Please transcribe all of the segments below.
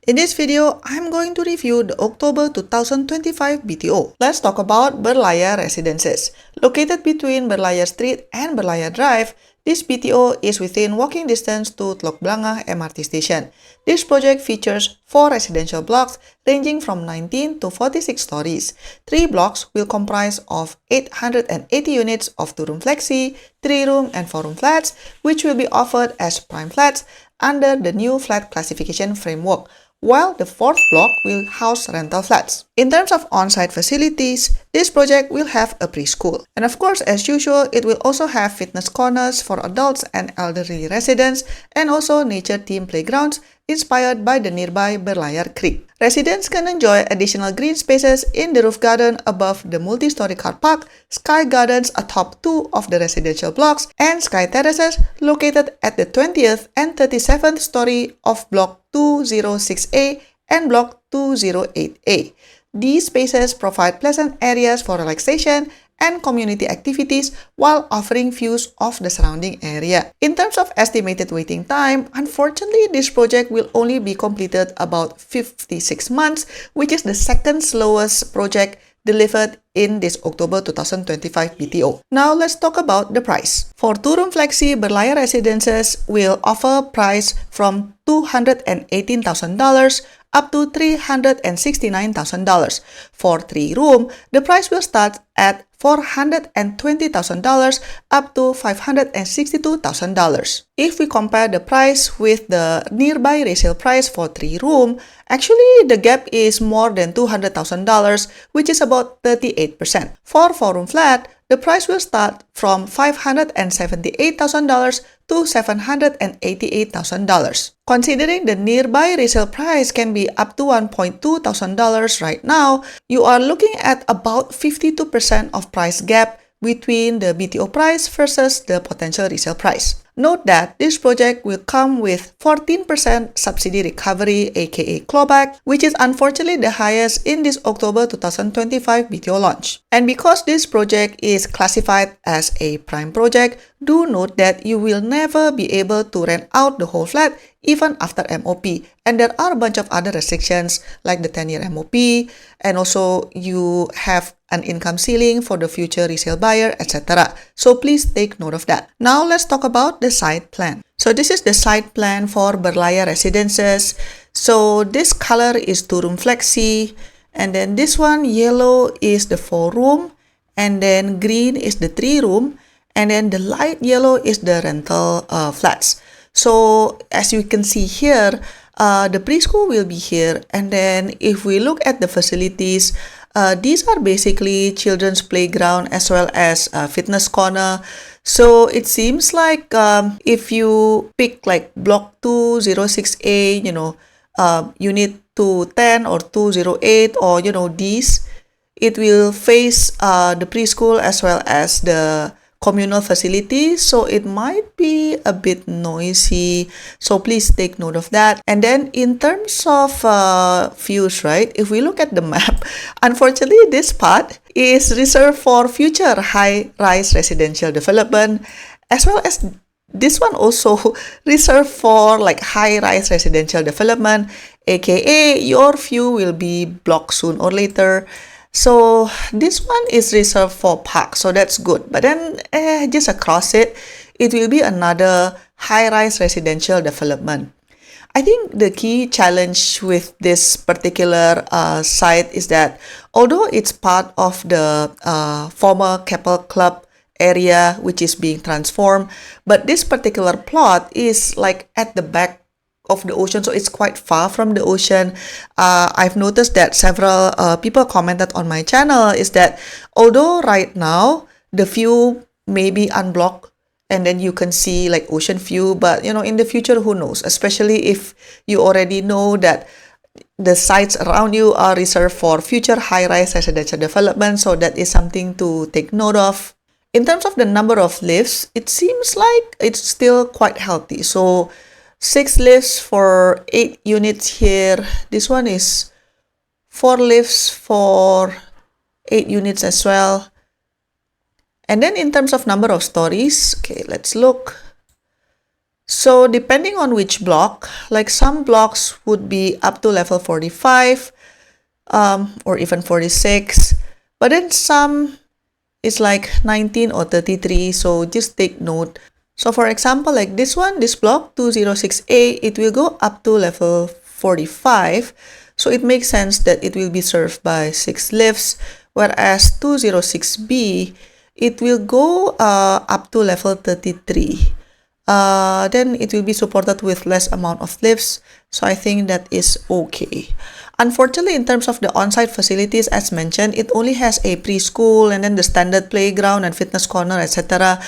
In this video, I'm going to review the October 2025 BTO. Let's talk about Berlayar Residences. Located between Berlayar Street and Berlayar Drive, this BTO is within walking distance to Teluk Blangah MRT station. This project features 4 residential blocks ranging from 19 to 46 stories. 3 blocks will comprise of 880 units of 2-room flexi, 3-room and 4-room flats, which will be offered as prime flats under the new flat classification framework, while the 4th block will house rental flats. In terms of on-site facilities, this project will have a preschool. And of course, as usual, it will also have fitness corners for adults and elderly residents, and also nature-themed playgrounds inspired by the nearby Berlayar Creek. Residents can enjoy additional green spaces in the roof garden above the multi-story car park, sky gardens atop 2 of the residential blocks, and sky terraces located at the 20th and 37th story of Block 206A and Block 208A. These spaces provide pleasant areas for relaxation and community activities while offering views of the surrounding area. In terms of estimated waiting time, unfortunately, this project will only be completed about 56 months, which is the second slowest project delivered in this October 2025 BTO. Now let's talk about the price. For 2-room flexi, Berlayar Residences will offer price from $218,000 up to $369,000. For 3-room, the price will start at $420,000 up to $562,000. If we compare the price with the nearby resale price for 3-room, actually the gap is more than $200,000, which is about 38%. For 4-room flat, the price will start from $578,000 to $788,000. Considering the nearby resale price can be up to $1,200 right now, you are looking at about 52% of price gap between the BTO price versus the potential resale price. Note that this project will come with 14% subsidy recovery, aka clawback, which is unfortunately the highest in this October 2025 BTO launch. And because this project is classified as a prime project, do note that you will never be able to rent out the whole flat even after MOP. And there are a bunch of other restrictions like the 10-year MOP, and also you have an income ceiling for the future resale buyer, etc. So please take note of that. Now let's talk about the site plan. So this is the site plan for Berlayar Residences. So this color is 2-room flexi, and then this one yellow is the 4-room, and then green is the 3-room, and then the light yellow is the rental flats. So as you can see here, the preschool will be here, and then if we look at the facilities, these are basically children's playground as well as fitness corner. So it seems like if you pick like block 206A, unit 210 or 208, or these, it will face the preschool as well as the communal facilities, so it might be a bit noisy, so please take note of that. And then in terms of views, right, if we look at the map, unfortunately this part is reserved for future high-rise residential development, as well as this one also reserved for like high-rise residential development, aka your view will be blocked soon or later. So this one is reserved for park, so that's good. But then just across it, it will be another high-rise residential development. I think the key challenge with this particular site is that although it's part of the former Keppel Club area which is being transformed, but this particular plot is like at the back of the ocean, so it's quite far from the ocean. I've noticed that several people commented on my channel is that although right now the view may be unblocked and then you can see like ocean view, but in the future, who knows, especially if you already know that the sites around you are reserved for future high-rise residential development, so that is something to take note of. In terms of the number of lifts, it seems like it's still quite healthy. So 6 lifts for 8 units here. This one is 4 lifts for 8 units as well. And then in terms of number of stories, okay, let's look. So depending on which block, like some blocks would be up to level 45 or even 46, but then some is like 19 or 33, so just take note. So for example, like this one, this block 206A, it will go up to level 45, so it makes sense that it will be served by 6 lifts, whereas 206B, it will go up to level 33. Then it will be supported with less amount of lifts, so I think that is okay. Unfortunately, in terms of the on-site facilities, as mentioned, it only has a preschool and then the standard playground and fitness corner, etc.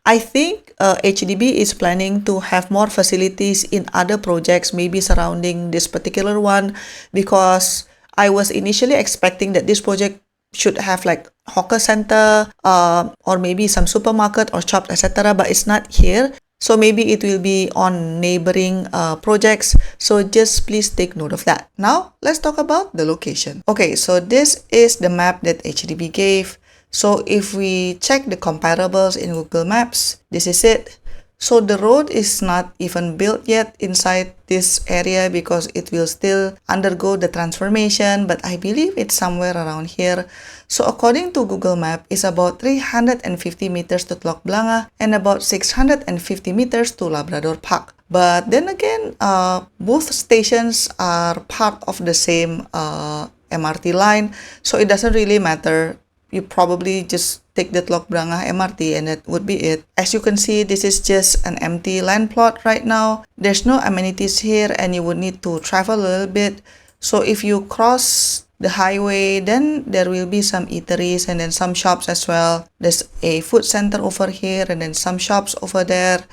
I think HDB is planning to have more facilities in other projects, maybe surrounding this particular one, because I was initially expecting that this project should have like hawker center or maybe some supermarket or shop, etc. But it's not here. So maybe it will be on neighboring projects. So just please take note of that. Now, let's talk about the location. Okay, so this is the map that HDB gave. So if we check the comparables in Google Maps, this is it. So the road is not even built yet inside this area because it will still undergo the transformation, but I believe it's somewhere around here. So according to Google Map, it's about 350 meters to Teluk Blangah and about 650 meters to Labrador Park. But then again, both stations are part of the same MRT line, so it doesn't really matter. You probably just take the Teluk Blangah MRT and that would be it. As you can see, this is just an empty land plot right now. There's no amenities here and you would need to travel a little bit. So if you cross the highway, then there will be some eateries and then some shops as well. There's a food center over here and then some shops over there,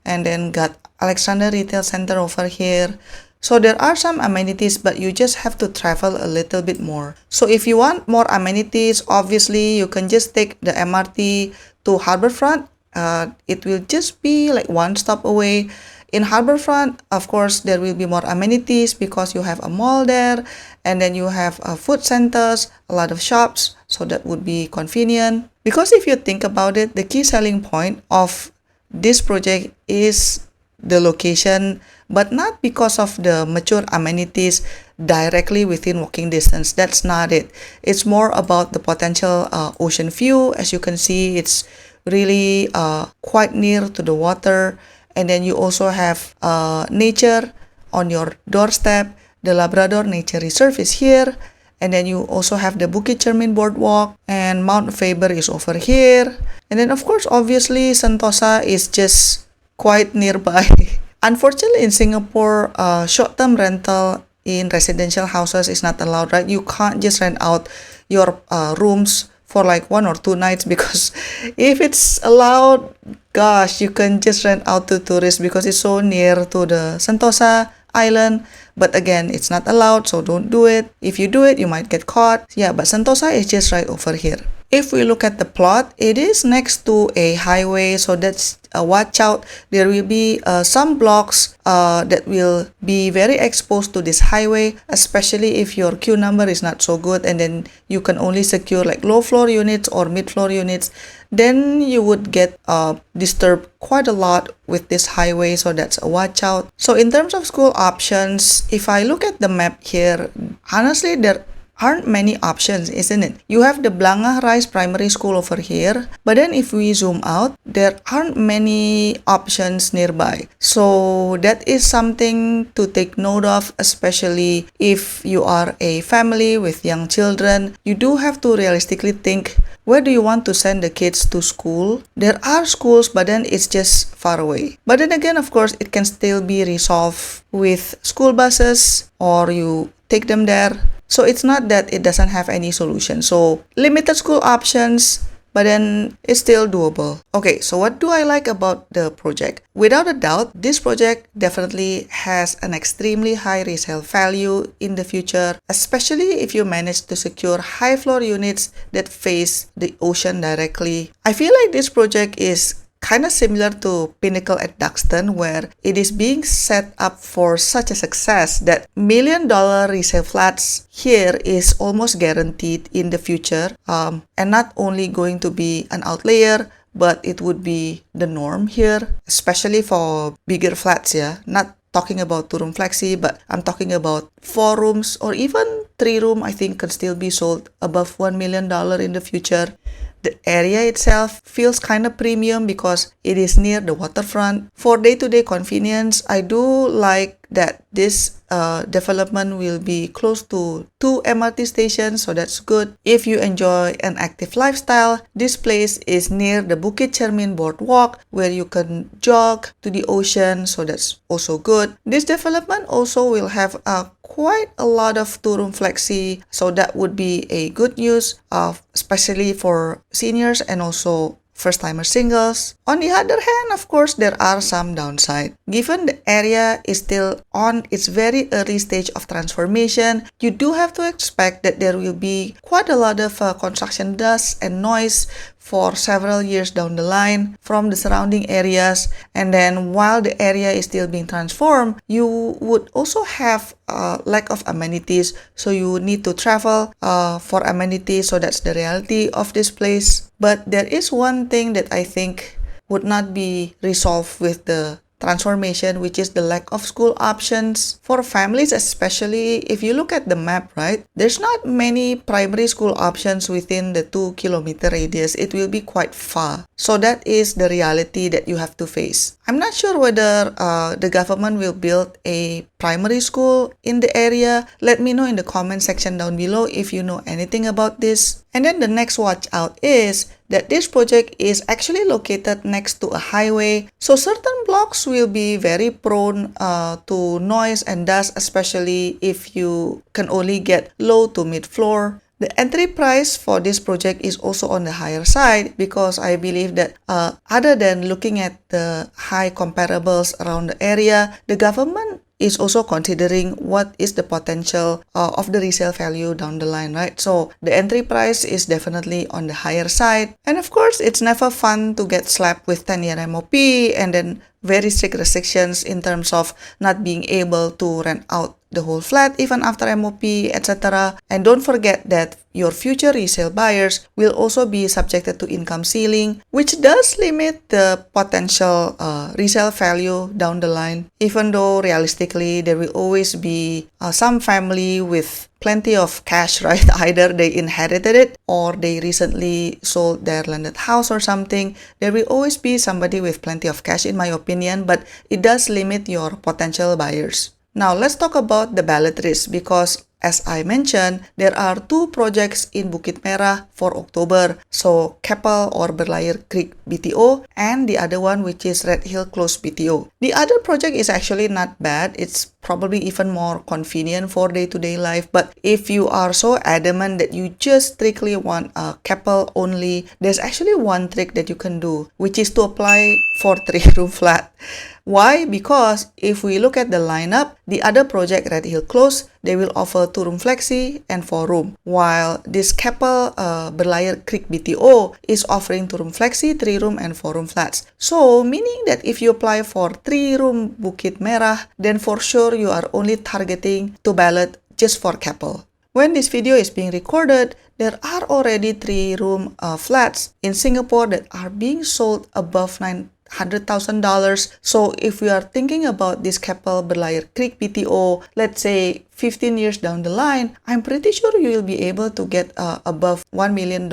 and then got Alexander Retail Center over here. So there are some amenities, but you just have to travel a little bit more. So if you want more amenities, obviously you can just take the MRT to Harbourfront. It will just be like one stop away. In Harbourfront, of course, there will be more amenities because you have a mall there, and then you have food centers, a lot of shops, so that would be convenient. Because if you think about it, the key selling point of this project is the location, but not because of the mature amenities directly within walking distance. That's not it. It's more about the potential ocean view. As you can see, it's really quite near to the water. And then you also have nature on your doorstep. The Labrador Nature Reserve is here. And then you also have the Bukit Cermin Boardwalk, and Mount Faber is over here. And then of course, obviously, Sentosa is just quite nearby. Unfortunately, in Singapore, short-term rental in residential houses is not allowed, right? You can't just rent out your rooms for like 1 or 2 nights, because if it's allowed, gosh, you can just rent out to tourists because it's so near to the Sentosa Island. But again, it's not allowed, so don't do it. If you do it, you might get caught. Yeah, but Sentosa is just right over here. If we look at the plot, it is next to a highway, so that's watch out. There will be some blocks that will be very exposed to this highway, especially if your queue number is not so good and then you can only secure like low floor units or mid floor units, then you would get disturbed quite a lot with this highway, so that's a watch out. So in terms of school options, if I look at the map here, honestly, there aren't many options, isn't it? You have the Blangah Rise Primary School over here, but then if we zoom out, there aren't many options nearby. So that is something to take note of, especially if you are a family with young children. You do have to realistically think, where do you want to send the kids to school? There are schools, but then it's just far away. But then again, of course, it can still be resolved with school buses, or you take them there. So it's not that it doesn't have any solution. So limited school options, but then it's still doable. Okay, so what do I like about the project? Without a doubt, this project definitely has an extremely high resale value in the future, especially if you manage to secure high floor units that face the ocean directly. I feel like this project is kind of similar to Pinnacle at Duxton, where it is being set up for such a success that $1 million resale flats here is almost guaranteed in the future, and not only going to be an outlier, but it would be the norm here, especially for bigger flats, yeah. Not talking about 2-room flexi, but I'm talking about 4 rooms or even 3 room, I think can still be sold above $1 million in the future. The area itself feels kind of premium because it is near the waterfront. For day-to-day convenience, I do like that this development will be close to 2 MRT stations, so that's good. If you enjoy an active lifestyle, this place is near the Bukit Cermin boardwalk where you can jog to the ocean, so that's also good. This development also will have quite a lot of 2-room flexi, so that would be a good news, especially for seniors and also first-timer singles. On the other hand, of course, there are some downside. Given the area is still on its very early stage of transformation, you do have to expect that there will be quite a lot of construction dust and noise for several years down the line from the surrounding areas. And then while the area is still being transformed, you would also have lack of amenities, so you need to travel for amenities. So that's the reality of this place. But there is one thing that I think would not be resolved with the transformation, which is the lack of school options for families, especially if you look at the map, right? There's not many primary school options within the 2-kilometer radius. It will be quite far. So that is the reality that you have to face. I'm not sure whether the government will build a primary school in the area. Let me know in the comment section down below if you know anything about this. And then the next watch out is that this project is actually located next to a highway, so certain blocks will be very prone to noise and dust, especially if you can only get low to mid floor. The entry price for this project is also on the higher side because I believe that other than looking at the high comparables around the area, the government is also considering what is the potential of the resale value down the line, right? So the entry price is definitely on the higher side. And of course, it's never fun to get slapped with 10-year MOP and then very strict restrictions in terms of not being able to rent out the whole flat even after MOP, etc. And don't forget that your future resale buyers will also be subjected to income ceiling, which does limit the potential resale value down the line, even though realistically there will always be some family with plenty of cash, right? Either they inherited it or they recently sold their landed house or something. There will always be somebody with plenty of cash, in my opinion, but it does limit your potential buyers. Now let's talk about the Balloting, because as I mentioned, there are 2 projects in Bukit Merah for October. So Keppel or Berlayar BTO and the other one, which is Redhill BTO. The other project is actually not bad. It's probably even more convenient for day-to-day life. But if you are so adamant that you just strictly want a Keppel only, there's actually one trick that you can do, which is to apply for 3-room flat. Why? Because if we look at the lineup, the other project, Redhill Close, they will offer 2-room flexi and 4-room, while this Keppel Berlayar BTO is offering 2-room flexi, 3-room and 4-room flats. So meaning that if you apply for 3-room Bukit Merah, then for sure you are only targeting to ballot just for Keppel. When this video is being recorded, there are already 3-room flats in Singapore that are being sold above $900,000. So if we are thinking about this Keppel Berlayar BTO, let's say 15 years down the line, I'm pretty sure you will be able to get above $1 million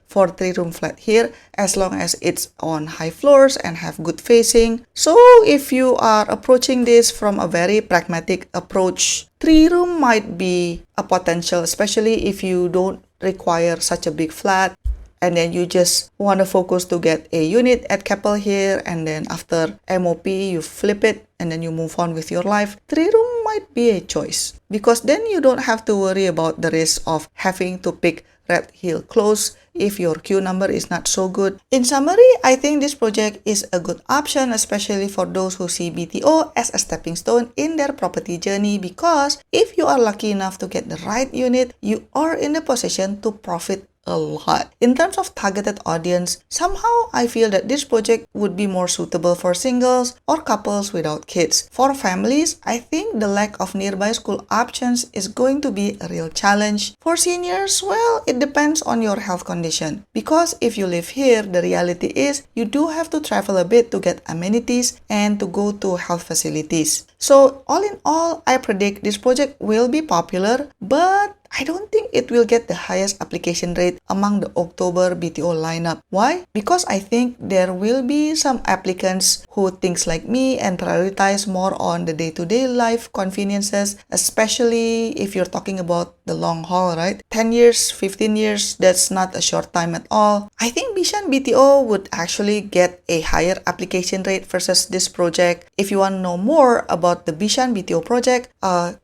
for 3-room flat here, as long as it's on high floors and have good facing. So if you are approaching this from a very pragmatic approach, 3-room might be a potential, especially if you don't require such a big flat and then you just want to focus to get a unit at Keppel here, and then after MOP you flip it and then you move on with your life. 3-room might be a choice because then you don't have to worry about the risk of having to pick Redhill Close if your queue number is not so good. In summary, I think this project is a good option, especially for those who see BTO as a stepping stone in their property journey, because if you are lucky enough to get the right unit, you are in a position to profit a lot. In terms of targeted audience, somehow I feel that this project would be more suitable for singles or couples without kids. For families, I think the lack of nearby school options is going to be a real challenge. For seniors, well, it depends on your health condition. Because if you live here, the reality is you do have to travel a bit to get amenities and to go to health facilities. So all in all, I predict this project will be popular, but I don't think it will get the highest application rate among the October BTO lineup. Why? Because I think there will be some applicants who thinks like me and prioritize more on the day-to-day life conveniences, especially if you're talking about the long haul, right? 10 years, 15 years, that's not a short time at all. I think Bishan BTO would actually get a higher application rate versus this project. If you want to know more about the Bishan BTO project,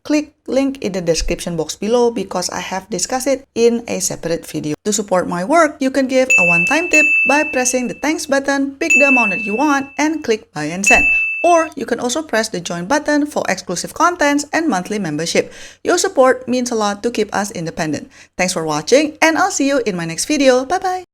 click link in the description box below because I have discussed it in a separate video. To support my work, you can give a one-time tip by pressing the thanks button, pick the amount that you want, and click buy and send. Or you can also press the join button for exclusive contents and monthly membership. Your support means a lot to keep us independent. Thanks for watching, and I'll see you in my next video. Bye bye!